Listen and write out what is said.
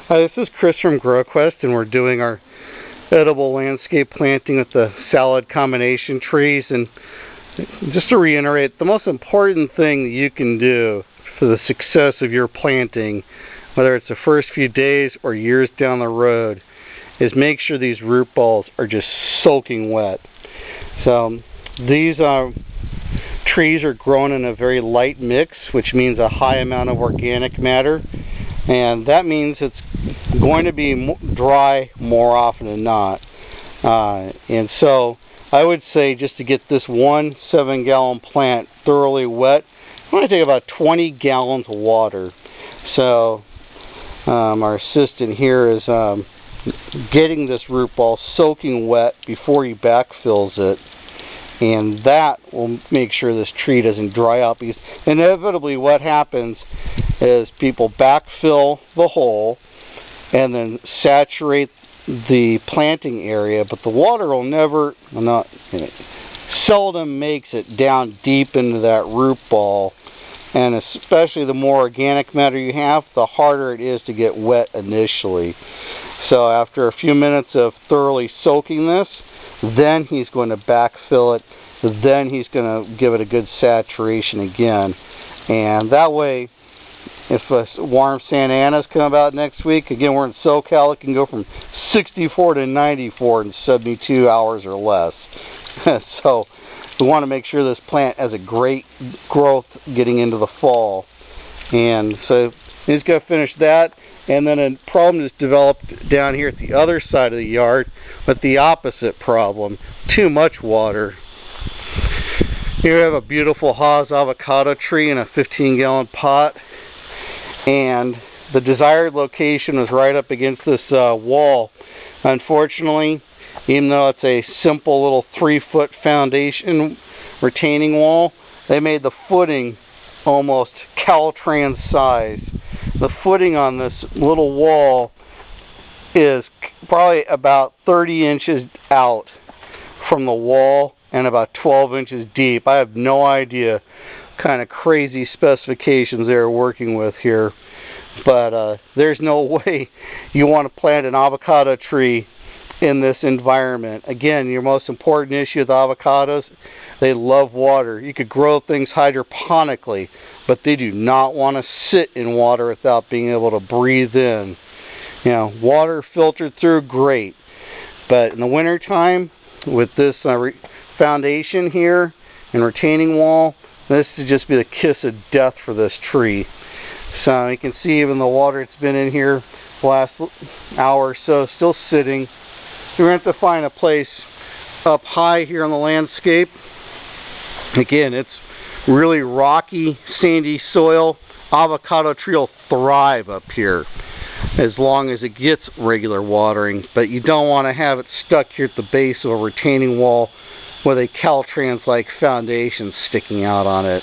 Hi, this is Chris from Growquest, and we're doing our edible landscape planting with the salad combination trees. And just to reiterate, the most important thing that you can do for the success of your planting, whether it's the first few days or years down the road, is make sure these root balls are just soaking wet. So these trees are grown in a very light mix, which means a high amount of organic matter, and that means it's going to be dry more often than not. And so I would say, just to get this one 7-gallon plant thoroughly wet, it's going to take about 20 gallons of water. So our assistant here is getting this root ball soaking wet before he backfills it, and that will make sure this tree doesn't dry out, because inevitably what happens is people backfill the hole and then saturate the planting area, but the water will seldom makes it down deep into that root ball. And especially the more organic matter you have, the harder it is to get wet initially. So after a few minutes of thoroughly soaking this, then he's going to backfill it, then he's going to give it a good saturation again. And that way, if warm Santa Ana's come about next week, again, we're in SoCal, it can go from 64 to 94 in 72 hours or less. So we want to make sure this plant has a great growth getting into the fall. And so he's got to finish that. And then a problem is developed down here at the other side of the yard with the opposite problem: too much water. Here we have a beautiful Haas avocado tree in a 15-gallon pot, and the desired location was right up against this wall. Unfortunately, even though it's a simple little 3-foot foundation retaining wall, they made the footing almost Caltrans size. The footing on this little wall is probably about 30 inches out from the wall and about 12 inches deep. I have no idea what kind of crazy specifications they're working with here, but there's no way you want to plant an avocado tree in this environment. Again, your most important issue with avocados, they love water. You could grow things hydroponically, but they do not want to sit in water without being able to breathe in. You know, water filtered through, great. But in the wintertime, with this foundation here and retaining wall, this would just be the kiss of death for this tree. So you can see even the water it's been in here the last hour or so, still sitting. So we're going to have to find a place up high here on the landscape. Again, it's really rocky, sandy soil. Avocado tree will thrive up here as long as it gets regular watering, but you don't want to have it stuck here at the base of a retaining wall with a Caltrans-like foundation sticking out on it.